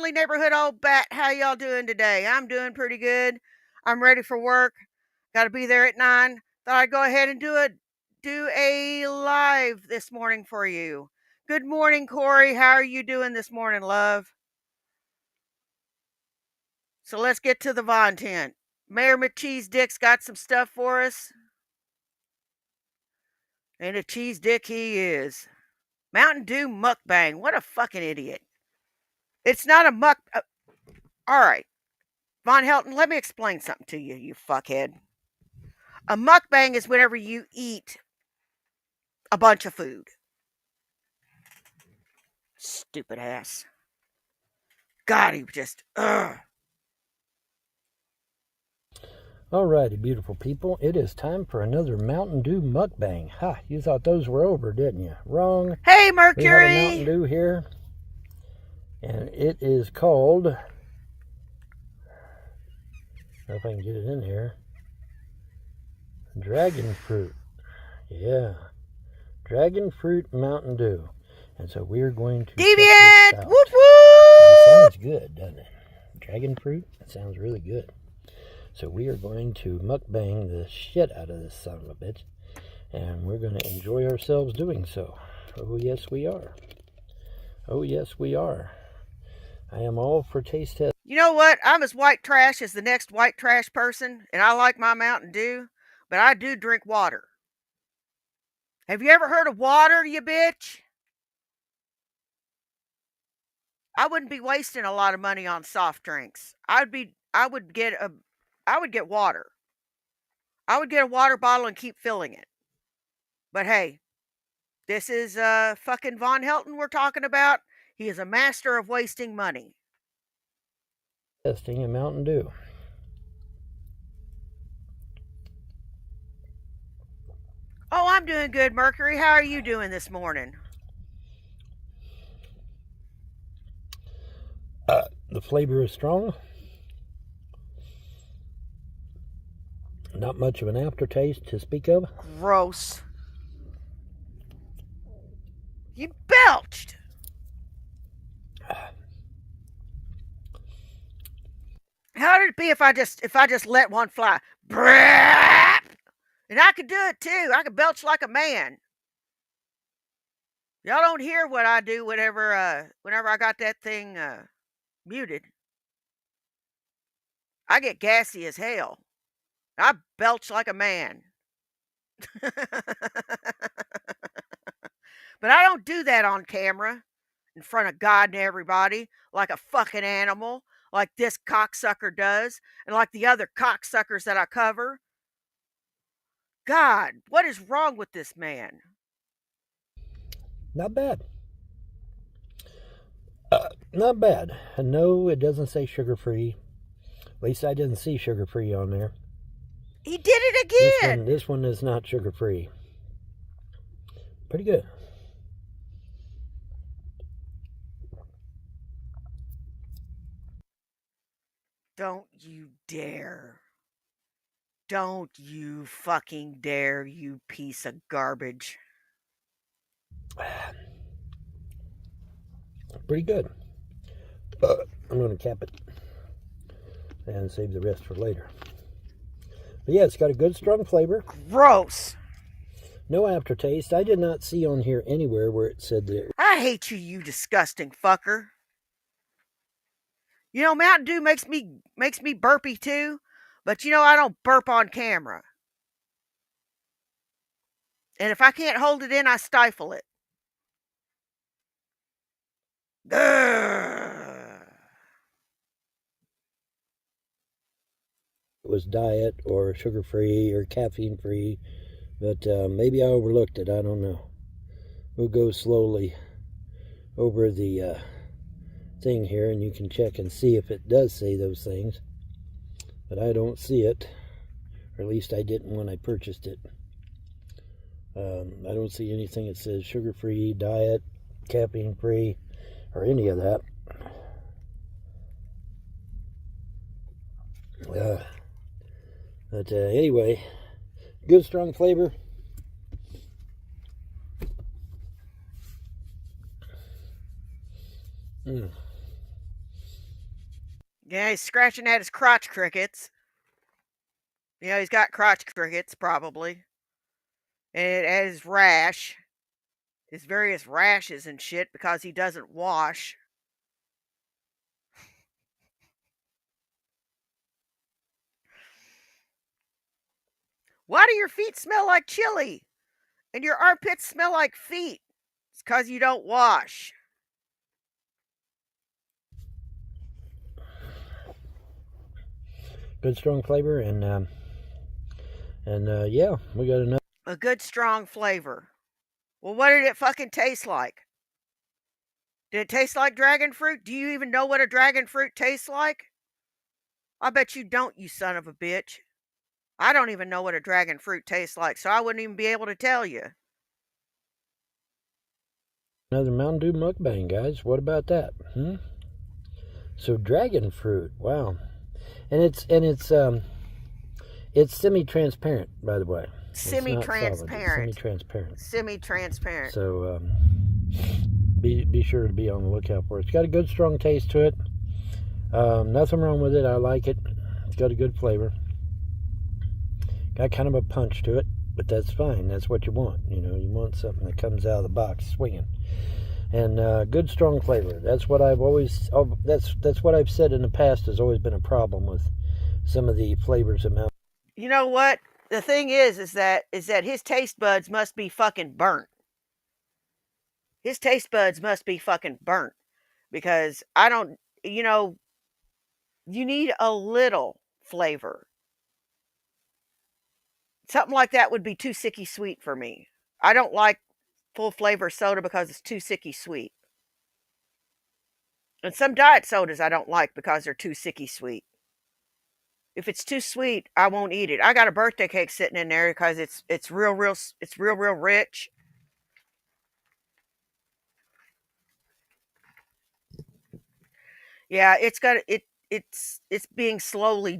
friendly neighborhood old bat. How y'all doing today? I'm doing pretty good. I'm ready for work. Got to be there at 9. Thought I'd go ahead and do a live this morning for you. Good morning, Corey. How are you doing this morning, love? So let's get to the content. Mayor McCheese Dick's got some stuff for us. And a cheese dick he is. Mountain Dew mukbang. What a fucking idiot. It's not a muck. All right. Von Helton, let me explain something to you, you fuckhead. A mukbang is whenever you eat a bunch of food. Stupid ass. God, he just, ugh. Alrighty, beautiful people. It is time for another Mountain Dew mukbang. Ha, you thought those were over, didn't you? Wrong. Hey, Mercury! We have a Mountain Dew here, and it is called, I don't know if I can get it in here, Dragon Fruit. Yeah, Dragon Fruit Mountain Dew. And so we're going to Deviant! Whoop whoop! It sounds good, doesn't it? Dragon Fruit? That sounds really good. So we are going to mukbang the shit out of this son of a bitch. And we're going to enjoy ourselves doing so. Oh, yes, we are. Oh, yes, we are. I am all for taste test. You know what? I'm as white trash as the next white trash person, and I like my Mountain Dew, but I do drink water. Have you ever heard of water, you bitch? I wouldn't be wasting a lot of money on soft drinks. I would get water. I would get a water bottle and keep filling it. But hey, this is fucking Von Helton we're talking about. He is a master of wasting money. Testing a Mountain Dew. Oh, I'm doing good, Mercury. How are you doing this morning? The flavor is strong. Not much of an aftertaste to speak of. Gross. You belched. How would it be if I just let one fly? And I could do it too. I could belch like a man. Y'all don't hear what I do whenever I got that thing muted. I get gassy as hell. I belch like a man. But I don't do that on camera in front of God and everybody like a fucking animal, like this cocksucker does, and like the other cocksuckers that I cover. God, what is wrong with this man? Not bad. Not bad. And no, it doesn't say sugar-free. At least I didn't see sugar-free on there. He did it again. This one is not sugar-free. Pretty good. Don't you dare. Don't you fucking dare, you piece of garbage. Pretty good. I'm going to cap it and save the rest for later. But yeah, it's got a good, strong flavor. Gross. No aftertaste. I did not see on here anywhere where it said that. I hate you, you disgusting fucker. You know, Mountain Dew makes me burpy too, but you know I don't burp on camera. And if I can't hold it in, I stifle it. Grrr. It was diet or sugar-free or caffeine-free, but maybe I overlooked it. I don't know. We'll go slowly over the thing here, and you can check and see if it does say those things. But I don't see it, or at least I didn't when I purchased it. I don't see anything that says sugar-free, diet, caffeine-free, or any of that. But anyway, good strong flavor. Yeah, he's scratching at his crotch crickets. He's got crotch crickets, probably. And at his rash. His various rashes and shit because he doesn't wash. Why do your feet smell like chili? And your armpits smell like feet? It's because you don't wash. Good strong flavor, and yeah, we got another. A good strong flavor. Well, what did it fucking taste like? Did it taste like dragon fruit? Do you even know what a dragon fruit tastes like? I bet you don't, you son of a bitch. I don't even know what a dragon fruit tastes like, so I wouldn't even be able to tell you. Another Mountain Dew mukbang, guys. What about that? So dragon fruit, wow, and it's semi-transparent, by the way. Semi-transparent. Semi-transparent. Semi-transparent. So be sure to be on the lookout for it. It's got a good strong taste to it. Nothing wrong with it. I like it. It's got a good flavor. Got kind of a punch to it, but that's fine. That's what you want. You want something that comes out of the box swinging. And good strong flavor. That's what I've always. That's what I've said in the past has always been a problem with some of the flavors of Mountain. You know what? The thing is that his taste buds must be fucking burnt. His taste buds must be fucking burnt because I don't. You need a little flavor. Something like that would be too sicky sweet for me. I don't like full flavor soda because it's too sicky sweet. And some diet sodas I don't like because they're too sicky sweet. If it's too sweet, I won't eat it. I got a birthday cake sitting in there because it's real rich. Yeah, it's being slowly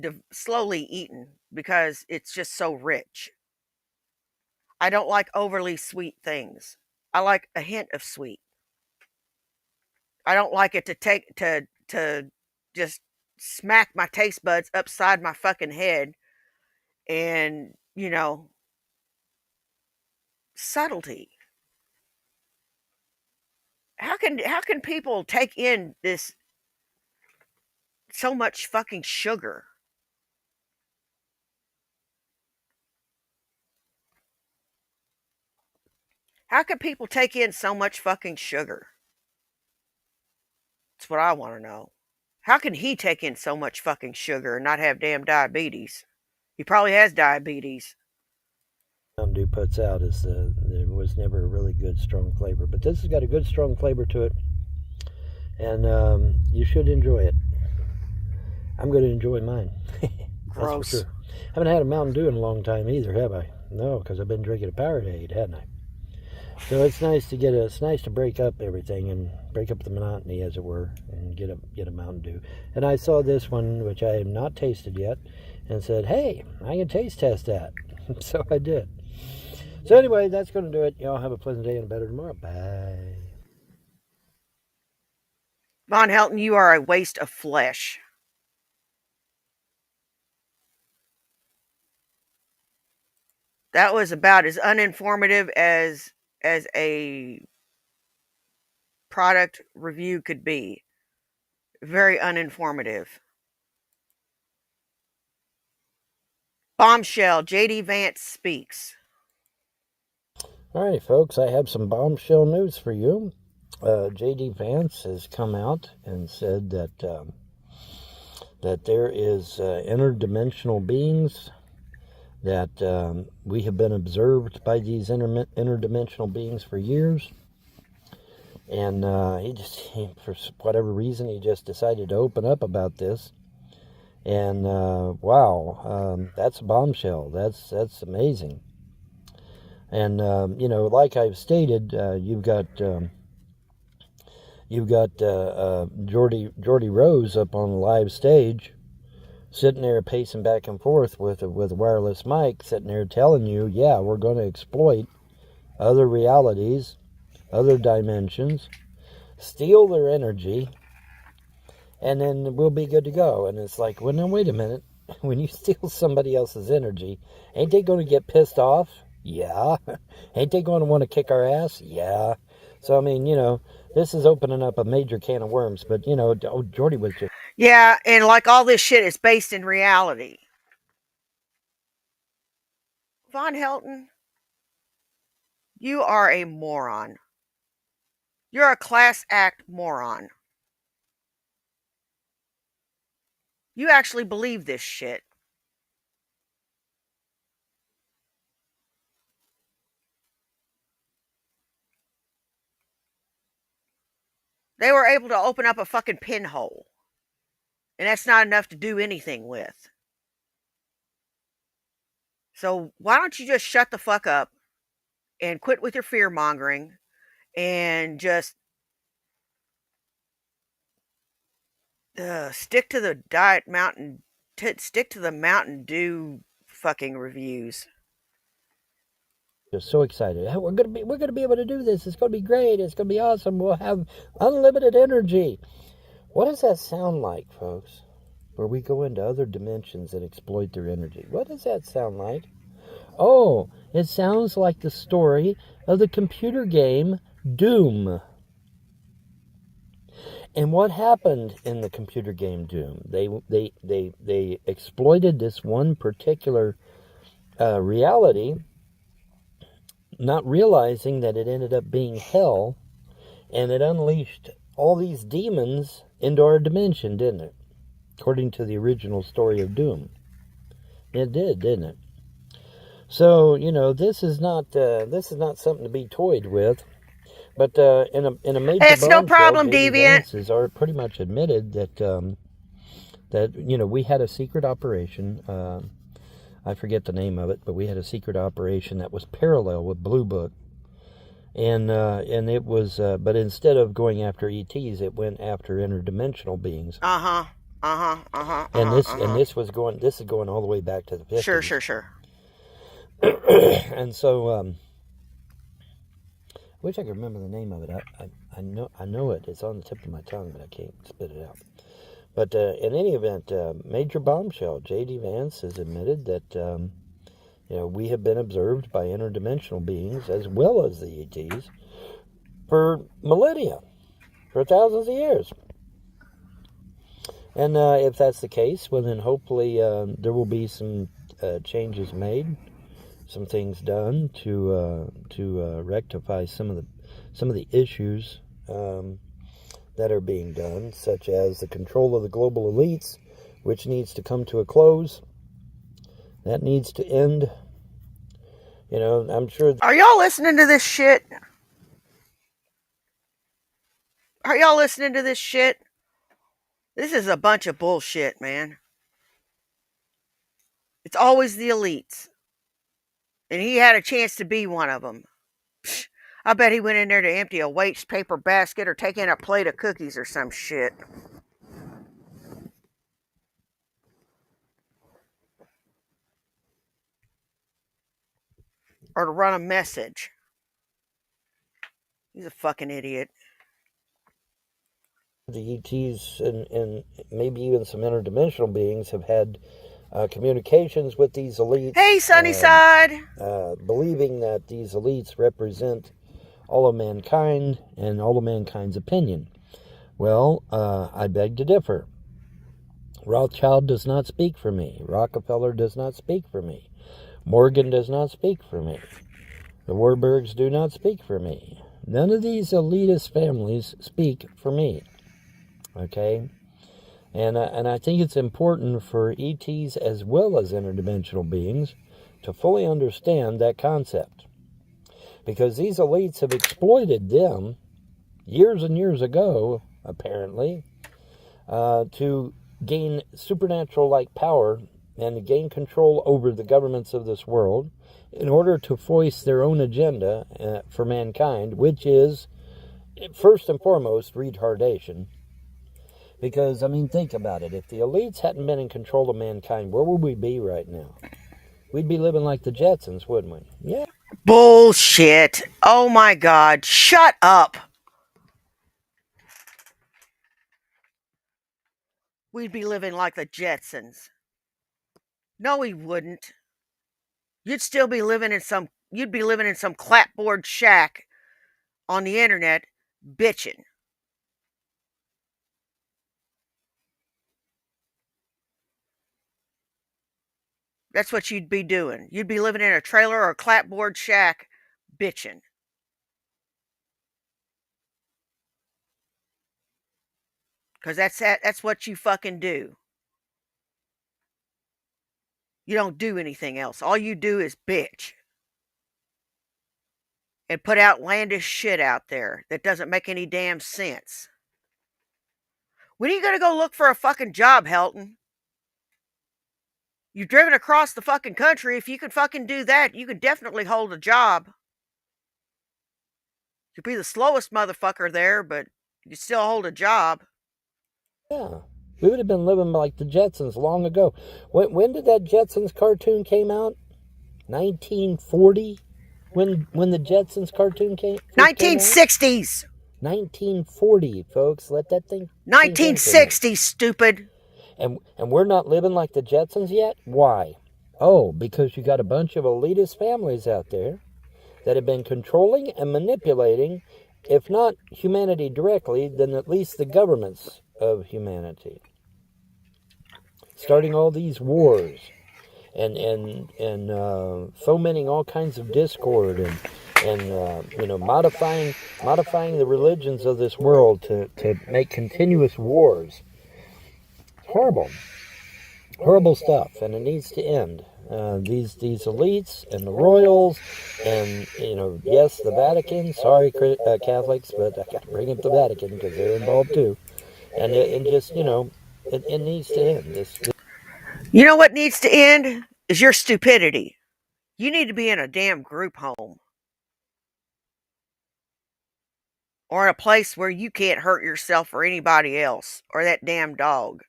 eaten because it's just so rich. I don't like overly sweet things. I like a hint of sweet. I don't like it to just smack my taste buds upside my fucking head and, subtlety. How can people take in this so much fucking sugar? How can people take in so much fucking sugar? That's what I want to know. How can he take in so much fucking sugar and not have damn diabetes? He probably has diabetes. Mountain Dew puts out is there was never a really good strong flavor, but this has got a good strong flavor to it, and you should enjoy it. I'm going to enjoy mine. Gross. That's for sure. Haven't had a Mountain Dew in a long time either, have I? No, because I've been drinking a Powerade, hadn't I? So it's nice to break up everything and break up the monotony, as it were, and get a Mountain Dew. And I saw this one, which I have not tasted yet, and said, "Hey, I can taste test that." So I did. So anyway, that's going to do it. Y'all have a pleasant day and a better tomorrow. Bye. Von Helton, you are a waste of flesh. That was about as uninformative as a product review could be. Very uninformative. Bombshell, JD Vance speaks. All right, folks, I have some bombshell news for you. JD Vance has come out and said that there is interdimensional beings, that we have been observed by these interdimensional beings for years. And for whatever reason, he just decided to open up about this. And wow, that's a bombshell. That's amazing. And like I've stated, you've got Geordie Rose up on the live stage, sitting there pacing back and forth with a wireless mic, sitting there telling you, yeah, we're going to exploit other realities, other dimensions, steal their energy, and then we'll be good to go. And it's like, well, now wait a minute. When you steal somebody else's energy, ain't they going to get pissed off? Yeah. Ain't they going to want to kick our ass? Yeah. So, I mean, this is opening up a major can of worms. But, Jordy was just... Yeah, and like all this shit is based in reality. Von Helton, you are a moron. You're a class act moron. You actually believe this shit. They were able to open up a fucking pinhole. And that's not enough to do anything with. So why don't you just shut the fuck up and quit with your fear mongering and just stick to the stick to the Mountain Dew fucking reviews. Just so excited. Oh, we're gonna be able to do this. It's gonna be great. It's gonna be awesome. We'll have unlimited energy. What does that sound like, folks? Where we go into other dimensions and exploit their energy. What does that sound like? Oh, it sounds like the story of the computer game Doom. And what happened in the computer game Doom? They exploited this one particular reality, not realizing that it ended up being hell, and it unleashed all these demons into our dimension, didn't it? According to the original story of Doom. It did, didn't it? So, this is not something to be toyed with. But in a major It's no problem, J.D. Deviant. Vance has already pretty much admitted that we had a secret operation. I forget the name of it, but we had a secret operation that was parallel with Blue Book, and it was, but instead of going after ETs, it went after interdimensional beings. And this is going all the way back to the 50s. Sure. And so, I wish I could remember the name of it. I know it. It's on the tip of my tongue, but I can't spit it out. But in any event, Major Bombshell, J.D. Vance has admitted that we have been observed by interdimensional beings as well as the ETs for millennia, for thousands of years. And if that's the case, well then hopefully there will be some changes made, some things done to rectify some of the issues that are being done, such as the control of the global elites, which needs to come to a close. That needs to end. I'm sure. Are y'all listening to this shit? Are y'all listening to this shit? This is a bunch of bullshit, man. It's always the elites. And he had a chance to be one of them. Psh, I bet he went in there to empty a waste paper basket or take in a plate of cookies or some shit. Or to run a message. He's a fucking idiot. The ETs and maybe even some interdimensional beings have had communications with these elites. Hey, Sunnyside! Believing that these elites represent all of mankind and all of mankind's opinion. Well, I beg to differ. Rothschild does not speak for me. Rockefeller does not speak for me. Morgan does not speak for me. The Warburgs do not speak for me. None of these elitist families speak for me. Okay? And I think it's important for ETs as well as interdimensional beings to fully understand that concept. Because these elites have exploited them years and years ago, apparently, to gain supernatural-like power and to gain control over the governments of this world in order to voice their own agenda for mankind, which is, first and foremost, retardation. Because, think about it. If the elites hadn't been in control of mankind, where would we be right now? We'd be living like the Jetsons, wouldn't we? Yeah. Bullshit. Oh my God. Shut up. We'd be living like the Jetsons. No, we wouldn't. You'd still be living in some you'd be living in some clapboard shack on the internet bitching. That's what you'd be doing. You'd be living in a trailer or a clapboard shack bitching. Cause that's what you fucking do. You don't do anything else. All you do is bitch. And put outlandish shit out there that doesn't make any damn sense. When are you gonna go look for a fucking job, Helton? You've driven across the fucking country. If you could fucking do that, you could definitely hold a job. You'd be the slowest motherfucker there, but you still hold a job. Yeah. We would have been living like the Jetsons long ago. When did that Jetsons cartoon came out? 1940? When the Jetsons cartoon first came out? 1960s. 1940, folks. Let that thing sink in for a minute. 1960s, stupid. And we're not living like the Jetsons yet? Why? Oh, because you got a bunch of elitist families out there that have been controlling and manipulating, if not humanity directly, then at least the governments of humanity. Starting all these wars and fomenting all kinds of discord and modifying the religions of this world to make continuous wars. Horrible stuff, and it needs to end. These elites and the royals, and yes, the Vatican. Sorry, Catholics, but I got to bring up the Vatican because they're involved too. And it just it needs to end. You know what needs to end? Is your stupidity. You need to be in a damn group home. Or in a place where you can't hurt yourself or anybody else. Or that damn dog.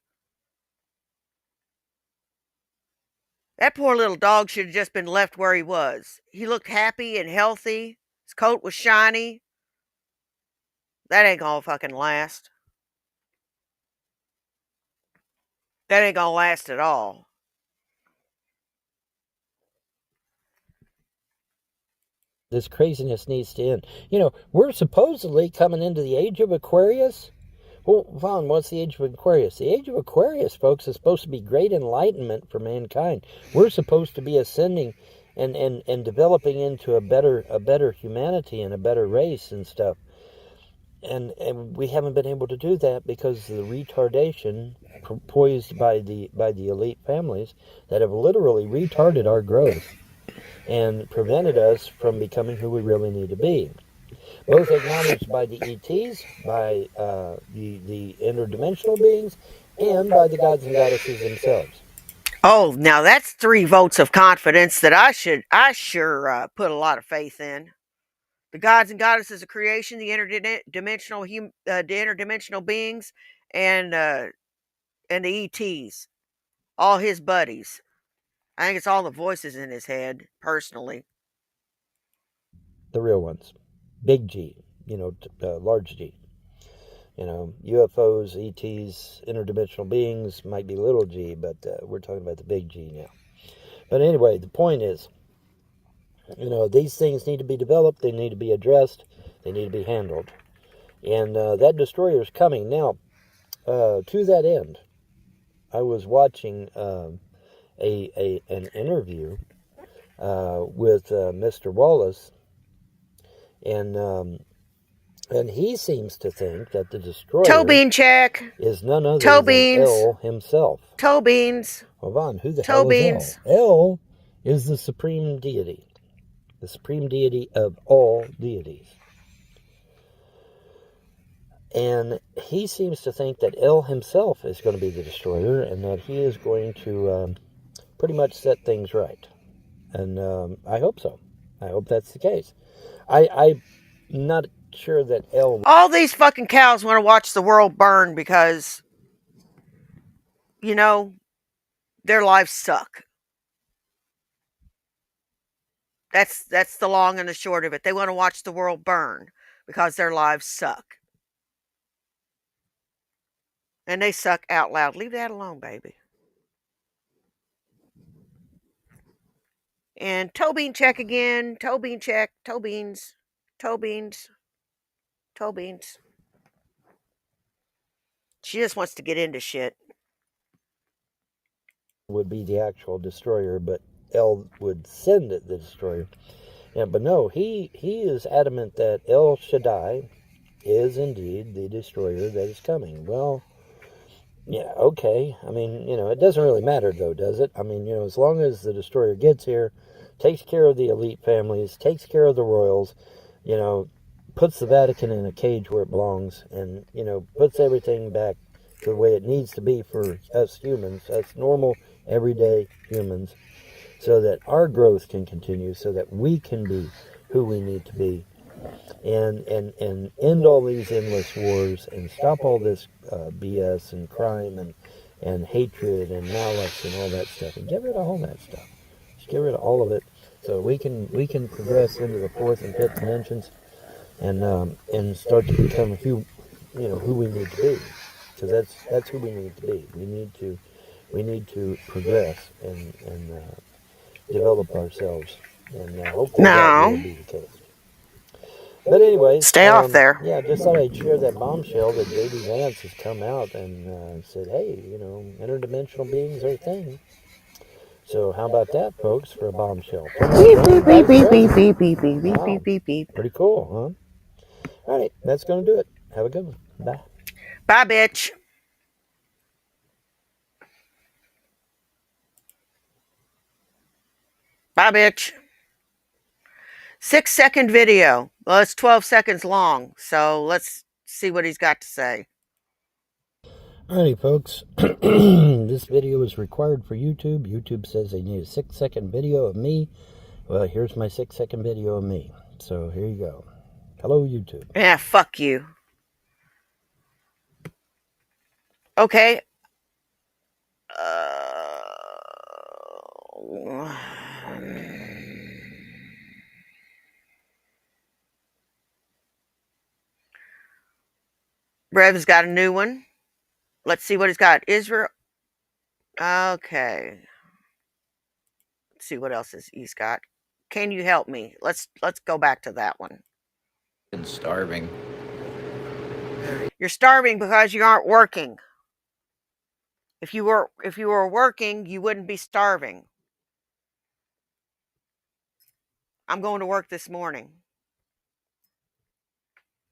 That poor little dog should have just been left where he was. He looked happy and healthy. His coat was shiny. That ain't gonna fucking last. That ain't gonna last at all. This craziness needs to end. We're supposedly coming into the age of Aquarius. Well, Vaughn, what's the age of Aquarius? The age of Aquarius, folks, is supposed to be great enlightenment for mankind. We're supposed to be ascending and developing into a better humanity and a better race and stuff. And we haven't been able to do that because of the retardation poised by the elite families that have literally retarded our growth and prevented us from becoming who we really need to be. Both acknowledged by the ETs, by the interdimensional beings, and by the gods and goddesses themselves. Oh, now that's 3 votes of confidence that I sure put a lot of faith in. The gods and goddesses of creation, the interdimensional beings, and the ETs, all his buddies. I think it's all the voices in his head, personally. The real ones, big G, large G. UFOs, ETs, interdimensional beings might be little G, but we're talking about the big G now. But anyway, the point is, these things need to be developed, they need to be addressed, they need to be handled. And that destroyer is coming. Now, to that end, I was watching an interview with Mr. Wallace, and he seems to think that the destroyer Toe bean check is none other Toe than beans. El himself. Toe beans. Well, Vaughn, who the Toe hell beans. is El? El is the supreme deity of all deities. And he seems to think that El himself is going to be the destroyer and that he is going to pretty much set things right. And I hope so. I hope that's the case. I'm not sure that El... All these fucking cows want to watch the world burn because, their lives suck. That's the long and the short of it. They want to watch the world burn because their lives suck. And they suck out loud. Leave that alone, baby. And toe bean check again. Toe bean check. Toe beans. Toe beans. Toe beans. She just wants to get into shit. Would be the actual destroyer, but El would send it the destroyer. Yeah, but no, he is adamant that El Shaddai is indeed the destroyer that is coming. Well, yeah, okay. I mean, it doesn't really matter though, does it? I mean, as long as the destroyer gets here, takes care of the elite families, takes care of the royals, puts the Vatican in a cage where it belongs, and puts everything back to the way it needs to be for us humans, us normal, everyday humans, so that our growth can continue, so that we can be who we need to be, and end all these endless wars and stop all this BS and crime and hatred and malice and all that stuff, and get rid of all that stuff. Just get rid of all of it, so we can progress into the fourth and fifth dimensions, and start to become who we need to be, because that's who we need to be. We need to progress and develop ourselves, and hopefully that will No. be the case. But anyways, Stay off there. yeah, just thought I'd share that bombshell that J.D. Vance has come out and said, hey, interdimensional beings are a thing. So how about that, folks, for a bombshell? Beep, beep, beep, beep, beep, beep, beep, beep, beep, Wow. beep, beep, beep. Pretty cool, huh? All right, that's going to do it. Have a good one. Bye. Bye, bitch. Bye, bitch. 6-second video. Well, it's 12 seconds long, so let's see what he's got to say. Alrighty, folks. This video was required for YouTube. YouTube says they need a 6-second video of me. Well, here's my 6-second video of me. So here you go. Hello, YouTube. Yeah, fuck you. Okay. Rev's got a new one. Let's see what he's got. Israel. Okay. Let's see what else he's got. Can you help me? Let's go back to that one. And starving. You're starving because you aren't working. If you were working, you wouldn't be starving. I'm going to work this morning.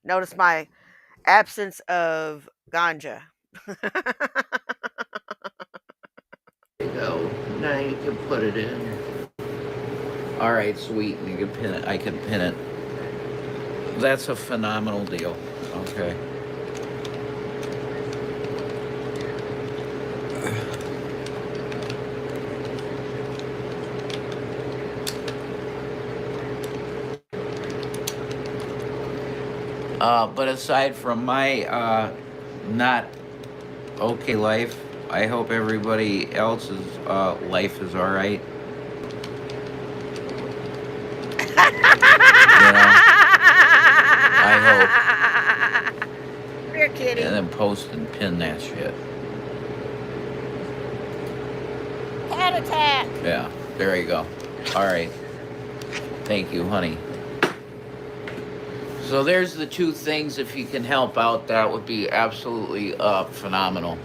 Notice my absence of ganja. There you go. Now you can put it in. All right, sweet. You can pin it. I can pin it. That's a phenomenal deal. Okay. But aside from my not okay life, I hope everybody else's life is all right. I hope. You're kidding. And then post and pin that shit. Cat attack. Yeah, there you go. All right. Thank you, honey. So there's the two things. If you can help out, that would be absolutely phenomenal.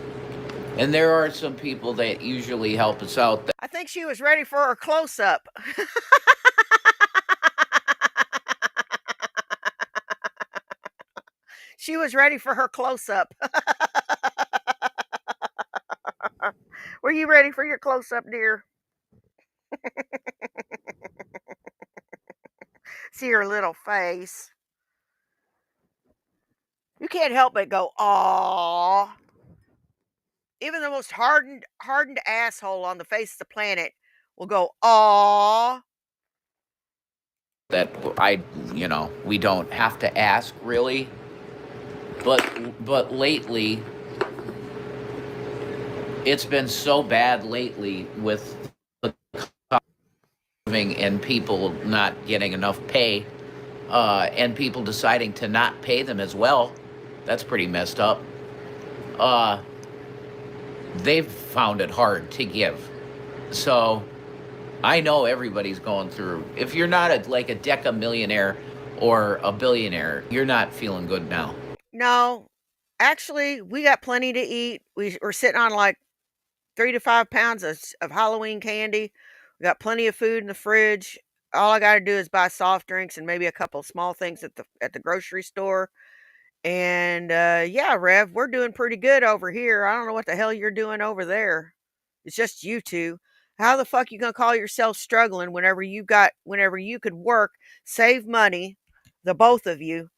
And there are some people that usually help us out. I think she was ready for her close-up. She was ready for her close-up. Were you ready for your close-up, dear? See her little face. You can't help but go, aww. Even the most hardened asshole on the face of the planet will go, aww. That we don't have to ask really. But lately, it's been so bad lately with the and people not getting enough pay, and people deciding to not pay them as well. That's pretty messed up. they've found it hard to give. So I know everybody's going through. If you're not like a deca millionaire or a billionaire, you're not feeling good now. No, actually, we got plenty to eat. We're sitting on like 3 to 5 pounds of Halloween candy. We got plenty of food in the fridge. All I got to do is buy soft drinks and maybe a couple small things at the grocery store. And yeah, Rev, we're doing pretty good over here. I don't know what the hell you're doing over there. It's just you two. How the fuck you gonna call yourself struggling whenever you could work, save money, the both of you,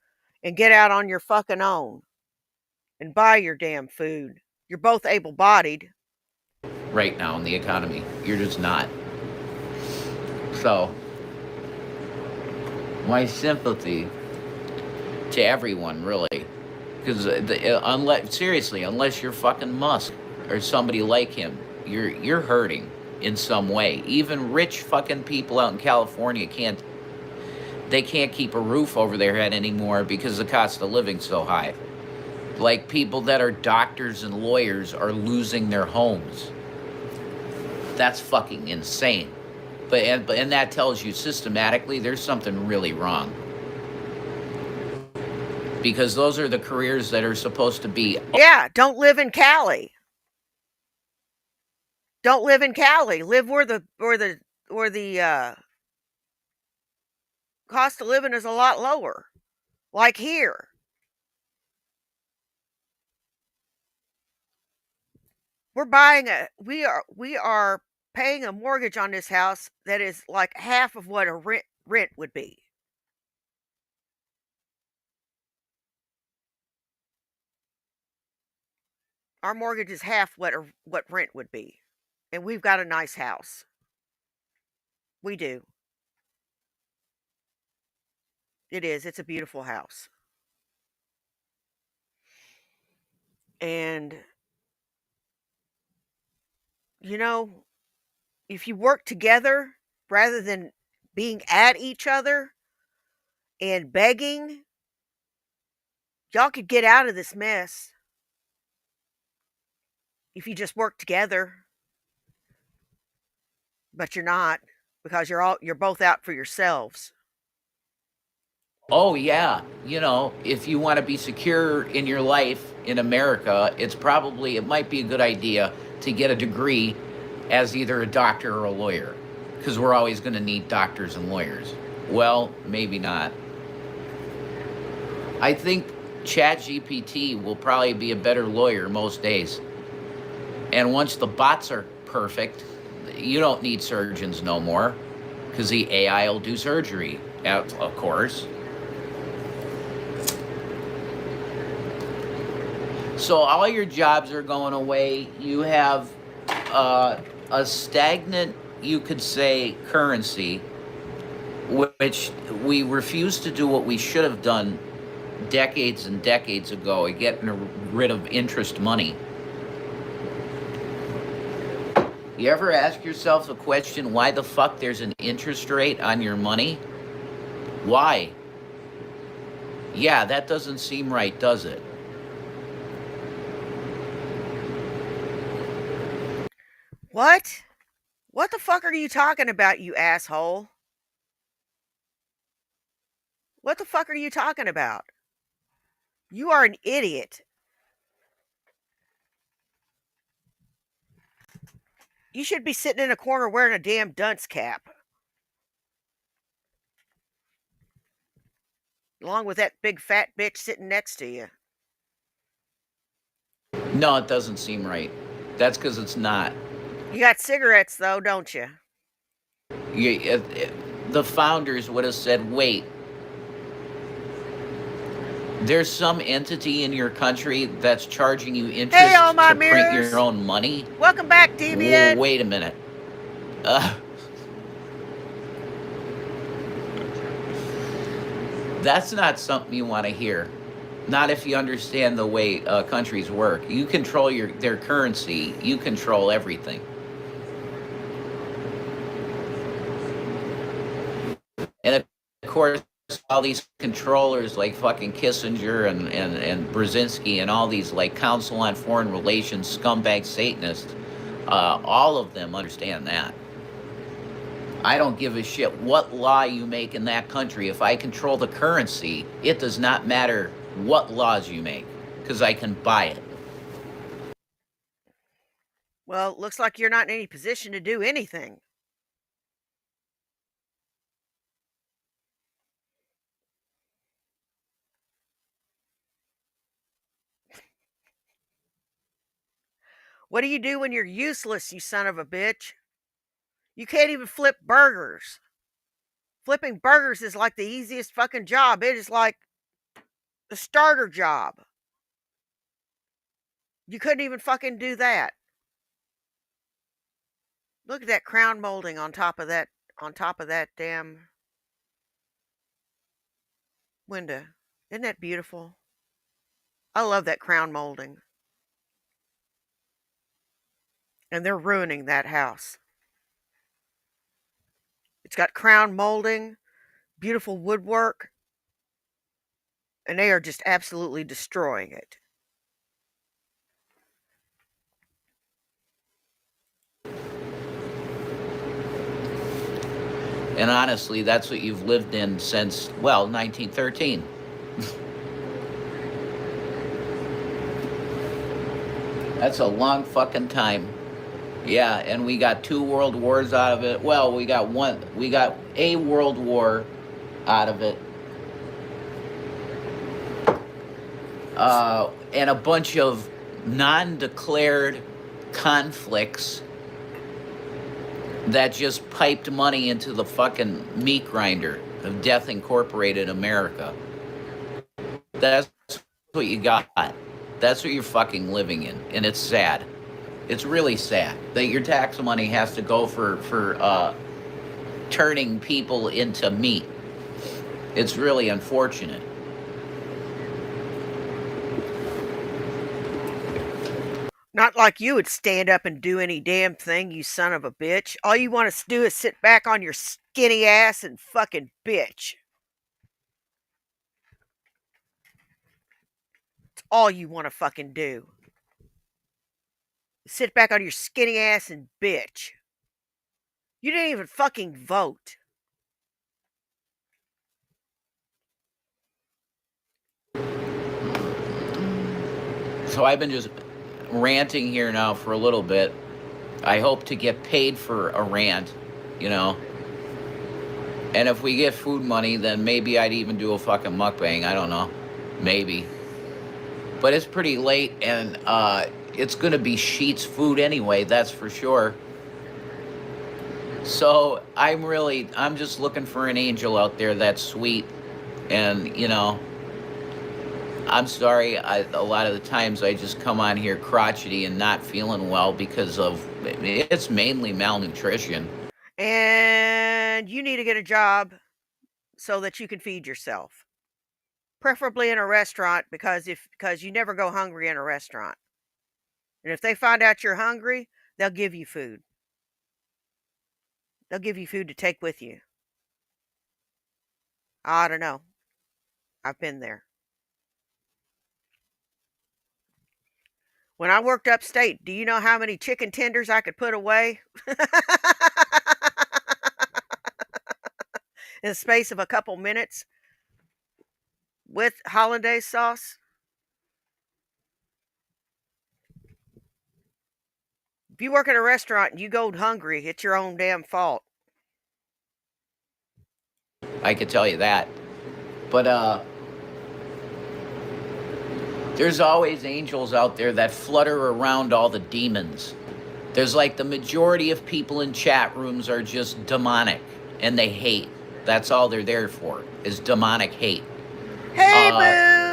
and get out on your fucking own and buy your damn food. You're both able bodied. Right now in the economy, you're just not. So, my sympathy to everyone, really, because unless you're fucking Musk or somebody like him, you're hurting in some way. Even rich fucking people out in California can't keep a roof over their head anymore because the cost of living's so high. Like people that are doctors and lawyers are losing their homes. That's fucking insane. And that tells you systematically there's something really wrong. Because those are the careers that are supposed to be. Yeah, don't live in Cali. Don't live in Cali. Live where the cost of living is a lot lower. Like here. We are paying a mortgage on this house that is like half of what a rent would be. Our mortgage is half what rent would be. And we've got a nice house. We do. It is. It's a beautiful house. And you know, if you work together rather than being at each other and begging, y'all could get out of this mess if you just work together. But you're not, because you're both out for yourselves. Oh yeah, if you want to be secure in your life in America, it might be a good idea to get a degree as either a doctor or a lawyer, because we're always going to need doctors and lawyers. Well, maybe not. I think ChatGPT will probably be a better lawyer most days. And once the bots are perfect, you don't need surgeons no more, because the AI will do surgery, of course. So all your jobs are going away. You have a stagnant, you could say, currency, which we refuse to do what we should have done decades and decades ago, getting rid of interest money. You ever ask yourself the question, why the fuck there's an interest rate on your money? Why? Yeah, that doesn't seem right, does it? What? What the fuck are you talking about, you asshole? What the fuck are you talking about? You are an idiot. You should be sitting in a corner wearing a damn dunce cap. Along with that big fat bitch sitting next to you. No, it doesn't seem right. That's because it's not. You got cigarettes, though, don't you? The founders would have said, wait, there's some entity in your country that's charging you interest to print your own money? Welcome back, Deviant. Wait a minute. That's not something you want to hear. Not if you understand the way countries work. You control their currency. You control everything. And of course, all these controllers like fucking Kissinger and Brzezinski and all these like Council on Foreign Relations scumbag Satanists, all of them understand that. I don't give a shit what law you make in that country. If I control the currency, it does not matter what laws you make because I can buy it. Well, looks like you're not in any position to do anything. What do you do when you're useless, you son of a bitch? You can't even flip burgers. Flipping burgers is like the easiest fucking job. It is like the starter job. You couldn't even fucking do that. Look at that crown molding on top of that damn window. Isn't that beautiful? I love that crown molding. And they're ruining that house. It's got crown molding, beautiful woodwork, and they are just absolutely destroying it. And honestly, that's what you've lived in since, well, 1913. That's a long fucking time. Yeah, and we got 2 world wars out of it. Well, we got a world war out of it. And a bunch of non-declared conflicts that just piped money into the fucking meat grinder of Death Incorporated America. That's what you got. That's what you're fucking living in, and it's sad. It's really sad that your tax money has to go for turning people into meat. It's really unfortunate. Not like you would stand up and do any damn thing, you son of a bitch. All you want to do is sit back on your skinny ass and fucking bitch. It's all you want to fucking do. Sit back on your skinny ass and bitch. You didn't even fucking vote. So I've been just ranting here now for a little bit. I hope to get paid for a rant, you know. And if we get food money, then maybe I'd even do a fucking mukbang. I don't know. Maybe. But it's pretty late, and it's going to be Sheets food anyway, that's for sure. So I'm just looking for an angel out there that's sweet. And, you know, I'm sorry, a lot of the times I just come on here crotchety and not feeling well because it's mainly malnutrition. And you need to get a job so that you can feed yourself. Preferably in a restaurant because you never go hungry in a restaurant. And if they find out you're hungry, they'll give you food. They'll give you food to take with you. I don't know. I've been there. When I worked upstate, do you know how many chicken tenders I could put away? In the space of a couple minutes with hollandaise sauce? If you work at a restaurant and you go hungry, it's your own damn fault. I could tell you that. But there's always angels out there that flutter around all the demons. There's like the majority of people in chat rooms are just demonic and they hate. That's all they're there for, is demonic hate. Hey, boo!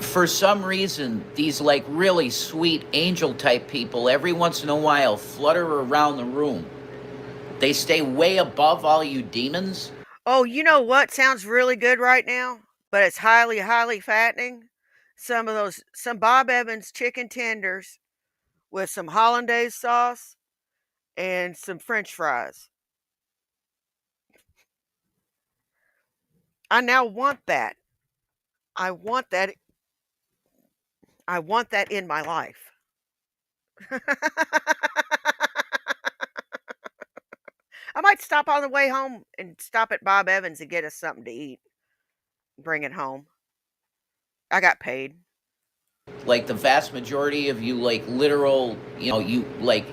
For some reason, these like really sweet angel type people every once in a while flutter around the room. They stay way above all you demons. Oh, you know what sounds really good right now? But it's highly, highly fattening? Some Bob Evans chicken tenders with some hollandaise sauce and some french fries. I now want that. I want that. I want that in my life. I might stop on the way home and stop at Bob Evans and get us something to eat. Bring it home. I got paid. Like the vast majority of you, like literal, you like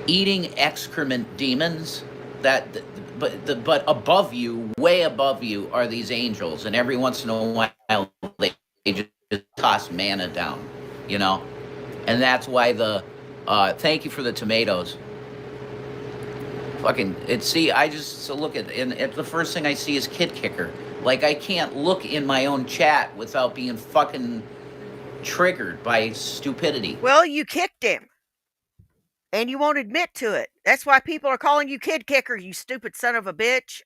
eating excrement demons. But above you, way above you, are these angels, and every once in a while they just toss manna down, you know, and that's why the thank you for the tomatoes. Fucking it. See, I just so look and the first thing I see is Kid Kicker. Like I can't look in my own chat without being fucking triggered by stupidity. Well, you kicked him, and you won't admit to it. That's why people are calling you Kid Kicker, you stupid son of a bitch.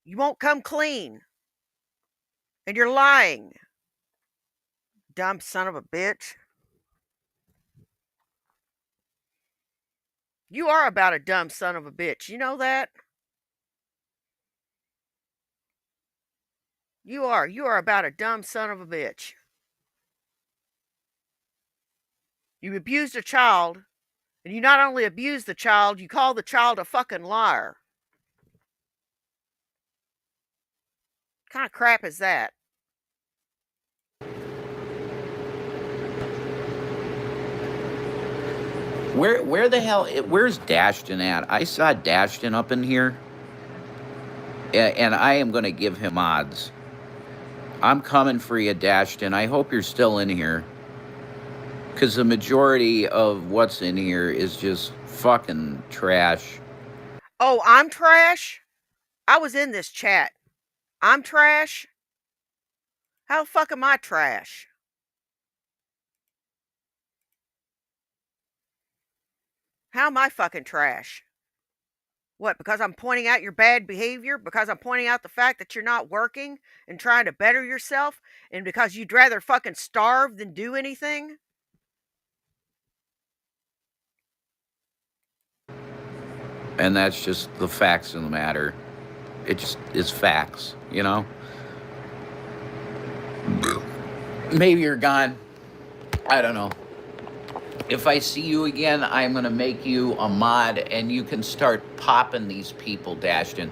You won't come clean, and you're lying. Dumb son of a bitch. You are about a dumb son of a bitch. You know that? You are. You are about a dumb son of a bitch. You abused a child, and you not only abused the child, you called the child a fucking liar. What kind of crap is that? Where the hell? Where's Dashton at? I saw Dashton up in here, and I am gonna give him odds. I'm coming for you, Dashton. I hope you're still in here, because the majority of what's in here is just fucking trash. Oh, I'm trash? I was in this chat. I'm trash? How the fuck am I trash? How am I fucking trash? What, because I'm pointing out your bad behavior? Because I'm pointing out the fact that you're not working and trying to better yourself? And because you'd rather fucking starve than do anything? And that's just the facts of the matter. It just is facts, you know? Maybe you're gone. I don't know. If I see you again, I'm going to make you a mod and you can start popping these people, Dashton.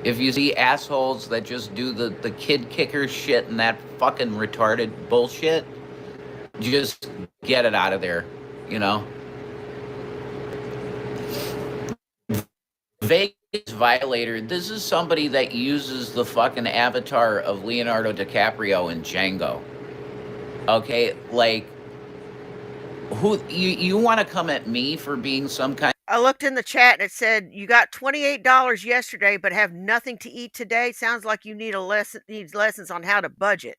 If you see assholes that just do the kid kicker shit and that fucking retarded bullshit, just get it out of there, you know? Vegas Violator, this is somebody that uses the fucking avatar of Leonardo DiCaprio in Django. Okay, like, who you want to come at me for being some kind? I looked in the chat and it said you got $28 yesterday but have nothing to eat today. Sounds like you need needs lessons on how to budget.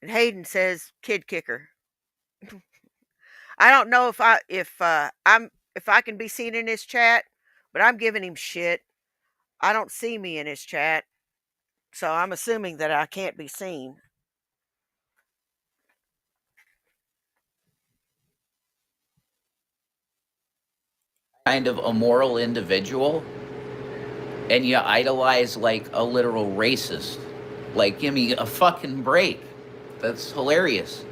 And Hayden says kid kicker. I don't know if I can be seen in his chat, but I'm giving him shit. I don't see me in his chat, so I'm assuming that I can't be seen. Kind of immoral individual, and you idolize like a literal racist. Like, give me a fucking break. That's hilarious.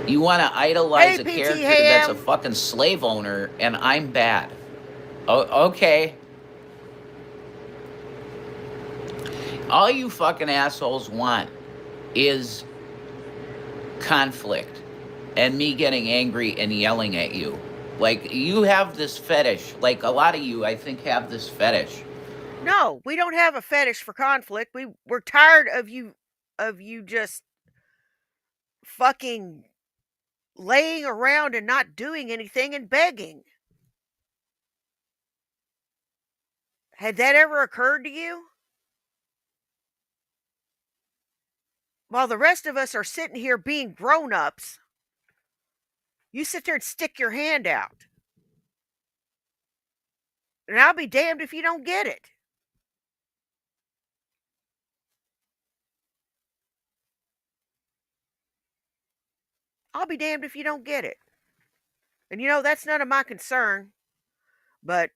You want to idolize Hey, a PT character that's a Ham. fucking slave owner, and I'm bad. Oh, okay. All you fucking assholes want is conflict and me getting angry and yelling at you. Like, you have this fetish. Like, a lot of you, I think, have this fetish. No, we don't have a fetish for conflict. We're tired of you just fucking laying around and not doing anything and begging. Had that ever occurred to you? While the rest of us are sitting here being grown-ups, you sit there and stick your hand out. And I'll be damned if you don't get it. I'll be damned if you don't get it. And that's none of my concern. But,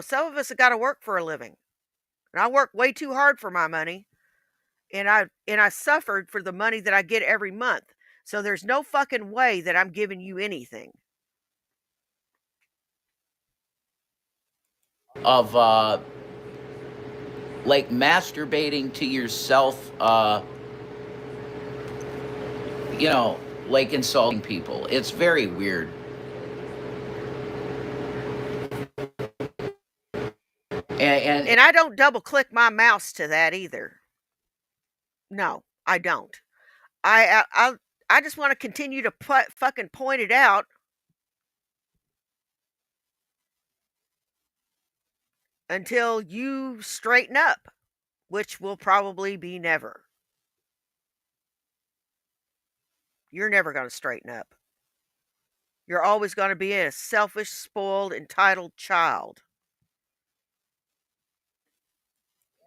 some of us have got to work for a living. And I work way too hard for my money. And I suffered for the money that I get every month. So there's no fucking way that I'm giving you anything. Of like masturbating to yourself, like insulting people. It's very weird. And And I don't double click my mouse to that either. No, I don't. I just want to continue to fucking point it out until you straighten up, which will probably be never. You're never going to straighten up. You're always going to be a selfish, spoiled, entitled child.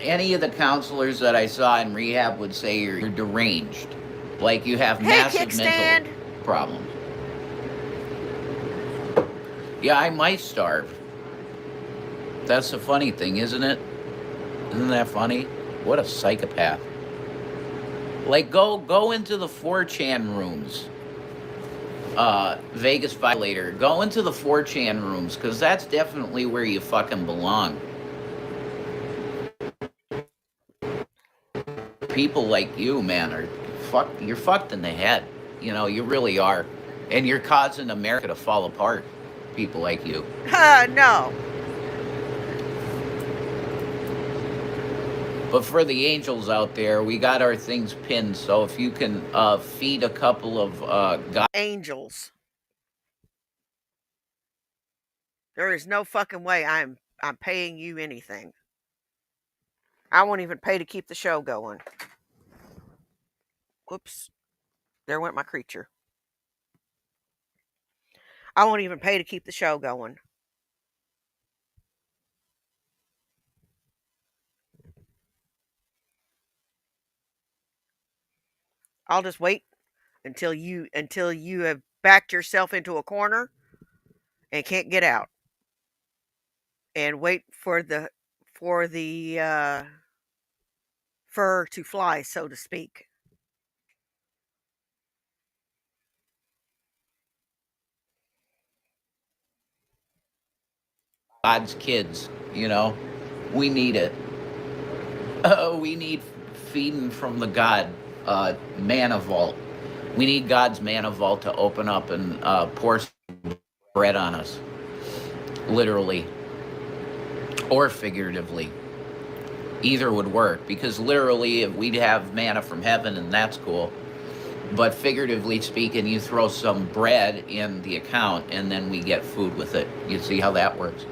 any of the counselors that I saw in rehab would say you're deranged, like you have Hey, massive mental kickstand. problems. Yeah, I might starve. That's the funny thing, isn't it? Isn't that funny? What a psychopath. Like, go into the 4chan rooms. Vegas Violator. Go into the 4chan rooms, because that's definitely where you fucking belong. People like you, man, are fucked. You're fucked in the head. You really are. And you're causing America to fall apart. People like you. No. But for the angels out there, we got our things pinned. So if you can feed a couple of Angels. There is no fucking way I'm paying you anything. I won't even pay to keep the show going. Whoops. There went my creature. I won't even pay to keep the show going. I'll just wait until you have backed yourself into a corner and can't get out. And wait for the fur to fly, so to speak. God's kids, we need it. We need feeding from the God manna vault. We need God's manna vault to open up and pour some bread on us, literally or figuratively. Either would work, because literally we'd have manna from heaven, and that's cool. But figuratively speaking, you throw some bread in the account, and then we get food with it. You see how that works?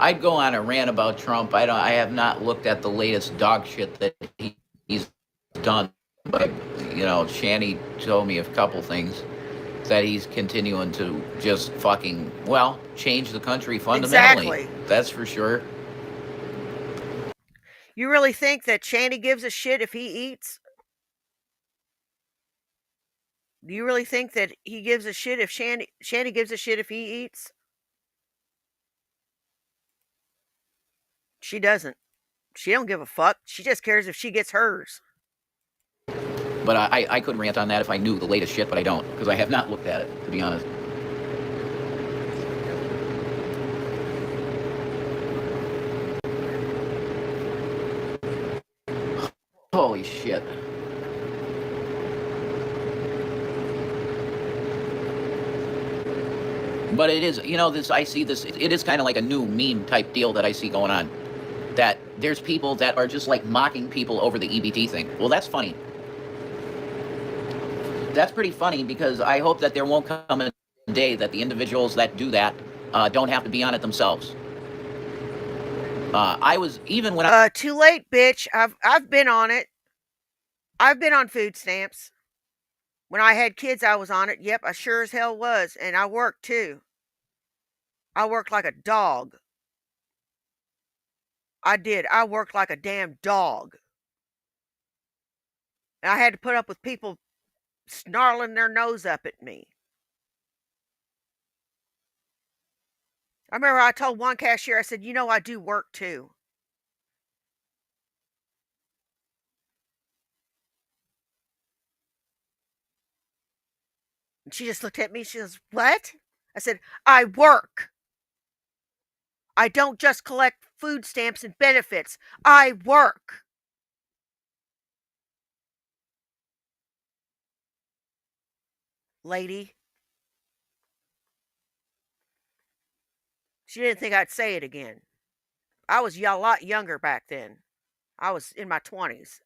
I'd go on a rant about Trump. I have not looked at the latest dog shit that he's done, but Shanny told me a couple things that he's continuing to just fucking change the country fundamentally. Exactly. That's for sure. You really think that Shanny gives a shit if he eats? Do you really think that he gives a shit if Shanny gives a shit if he eats? She doesn't. She don't give a fuck. She just cares if she gets hers. But I couldn't rant on that if I knew the latest shit, but I don't, because I have not looked at it, to be honest. Holy shit. But it is, I see this, it is kind of like a new meme type deal that I see going on. That there's people that are just like mocking people over the EBT thing. Well, that's funny. That's pretty funny, because I hope that there won't come a day that the individuals that do that don't have to be on it themselves. I was, even when I... Too late, bitch. I've been on it. I've been on food stamps. When I had kids, I was on it. Yep, I sure as hell was. And I worked too. I worked like a dog. I did. I worked like a damn dog. And I had to put up with people snarling their nose up at me. I remember I told one cashier, I said, you know, I do work too. And she just looked at me. She goes, what? I said, I work. I don't just collect food stamps and benefits. I work. Lady. She didn't think I'd say it again. I was a lot younger back then. I was in my 20s.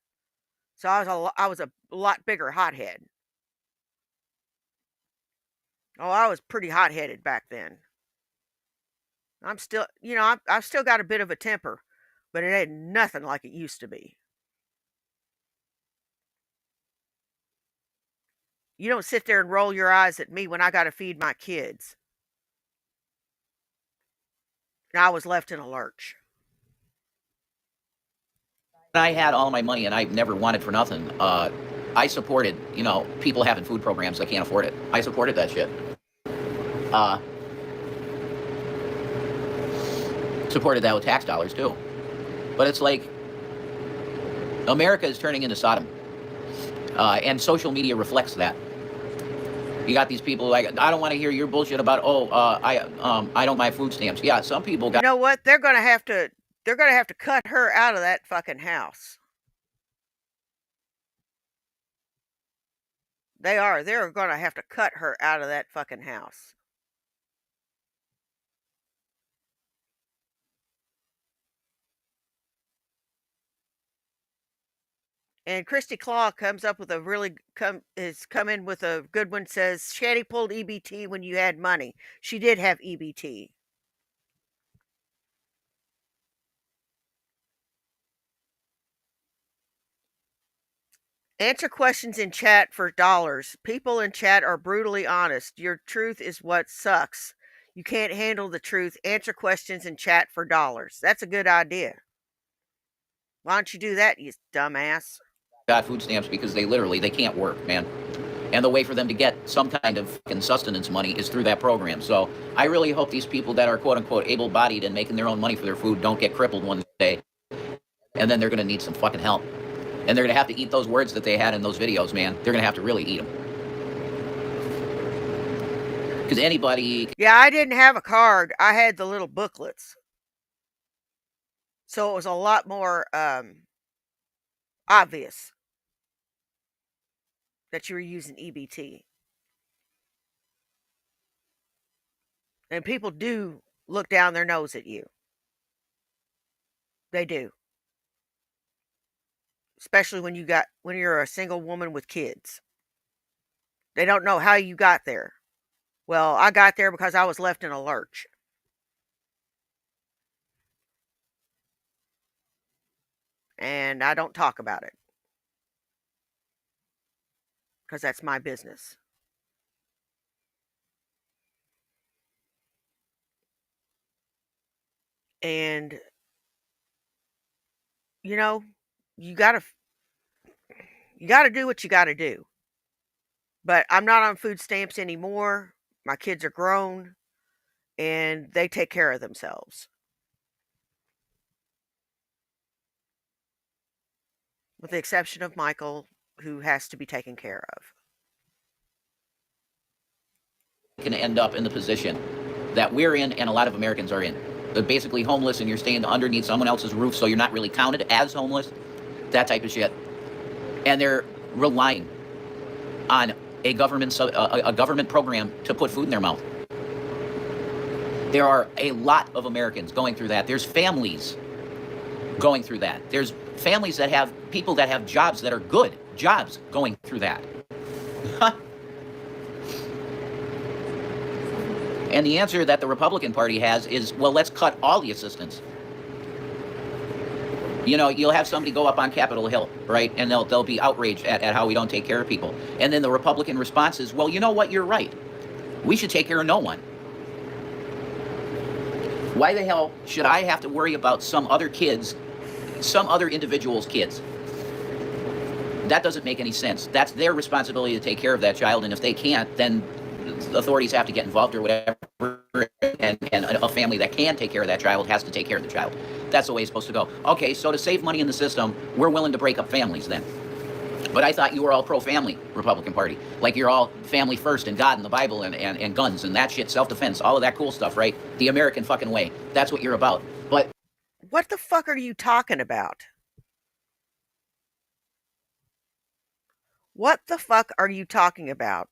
So I was a lot bigger hothead. Oh, I was pretty hot-headed back then. I'm still, you know, I've still got a bit of a temper, but it ain't nothing like it used to be. You don't sit there and roll your eyes at me when I got to feed my kids. And I was left in a lurch. I had all my money and I never wanted for nothing. I supported, you know, people having food programs that can't afford it. I supported that shit. Supported that with tax dollars too. But it's like America is turning into Sodom, and social media reflects that. You got these people like, I don't want to hear your bullshit about, I don't buy food stamps. Yeah, some people got. You know what? They're gonna have to cut her out of that fucking house. They are. They're gonna have to cut her out of that fucking house. And Christy Claw comes up with a come in with a good one. Says Shanny pulled EBT when you had money. She did have EBT. Answer questions in chat for dollars. People in chat are brutally honest. Your truth is what sucks. You can't handle the truth. Answer questions in chat for dollars. That's a good idea. Why don't you do that, you dumbass? Got food stamps because they can't work, man. And the way for them to get some kind of fucking sustenance money is through that program. So I really hope these people that are quote unquote able-bodied and making their own money for their food don't get crippled one day. And then they're going to need some fucking help. And they're going to have to eat those words that they had in those videos, man. They're going to have to really eat them. Because anybody... Yeah, I didn't have a card. I had the little booklets. So it was a lot more obvious that you were using EBT. And people do look down their nose at you. They do. Especially when you're a single woman with kids. They don't know how you got there. Well, I got there because I was left in a lurch. And I don't talk about it. Because that's my business. And, you know, you gotta do what you gotta do. But I'm not on food stamps anymore. My kids are grown. And they take care of themselves. With the exception of Michael, who has to be taken care of. Can end up in the position that we're in and a lot of Americans are in. They're basically homeless and you're staying underneath someone else's roof so you're not really counted as homeless. That type of shit. And they're relying on a government program to put food in their mouth. There are a lot of Americans going through that. There's families going through that. There's families that have people that have jobs that are good jobs going through that. And the answer that the Republican Party has is, well, let's cut all the assistance. You know, you'll have somebody go up on Capitol Hill, right? And they'll be outraged at how we don't take care of people. And then the Republican response is, well, you know what? You're right. We should take care of no one. Why the hell should I have to worry about some other individual's kids? That doesn't make any sense. That's their responsibility to take care of that child, and if they can't, then the authorities have to get involved or whatever, and a family that can take care of that child has to take care of the child. That's the way it's supposed to go. Okay, so to save money in the system, we're willing to break up families then. But I thought you were all pro-family, Republican Party. Like you're all family first and God and the Bible and guns and that shit, self-defense, all of that cool stuff, right? The American fucking way. That's what you're about. But what the fuck are you talking about? What the fuck are you talking about?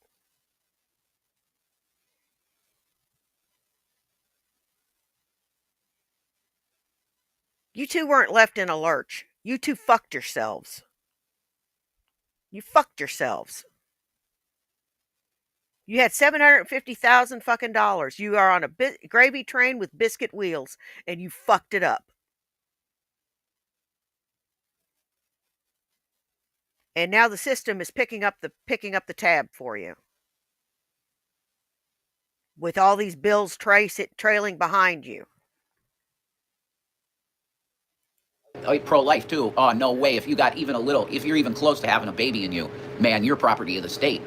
You two weren't left in a lurch. You two fucked yourselves. You fucked yourselves. You had $750,000 fucking dollars. You are on a gravy train with biscuit wheels, and you fucked it up. And now the system is picking up the tab for you, with all these bills trailing behind you. pro-life too. Oh, no way. If you're even close to having a baby in you, man, you're property of the state.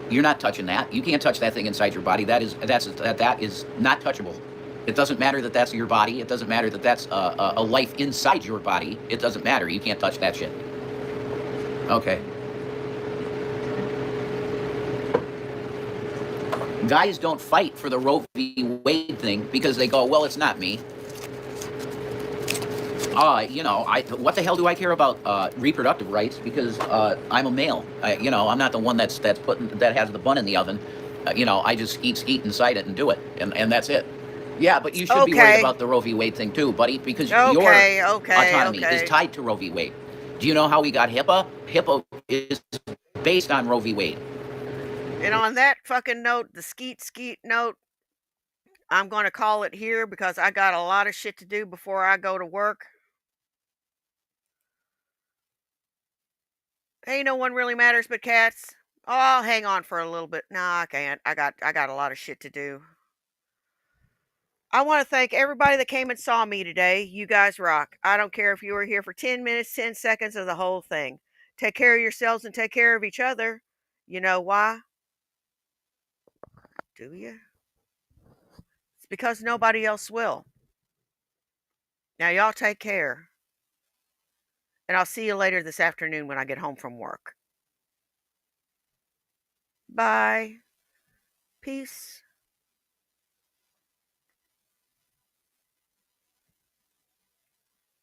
You're not touching that. You can't touch that thing inside your body. That is not touchable. It doesn't matter that that's your body. It doesn't matter that that's a life inside your body. It doesn't matter. You can't touch that shit. Okay. Guys don't fight for the Roe v. Wade thing because they go, well, it's not me. What the hell do I care about reproductive rights? Because I'm a male. I'm not the one that has the bun in the oven. I just eat inside it and do it, and that's it. Yeah, but you should be worried about the Roe v. Wade thing too, buddy, because your autonomy is tied to Roe v. Wade. Do you know how we got HIPAA? HIPAA is based on Roe v. Wade. And on that fucking note, the skeet note, I'm going to call it here because I got a lot of shit to do before I go to work. Hey, no one really matters but cats. Oh, I'll hang on for a little bit. Nah, I can't. I got a lot of shit to do. I want to thank everybody that came and saw me today. You guys rock. I don't care if you were here for 10 minutes, 10 seconds, or the whole thing. Take care of yourselves and take care of each other. You know why? Do you? It's because nobody else will. Now, y'all take care. And I'll see you later this afternoon when I get home from work. Bye. Peace.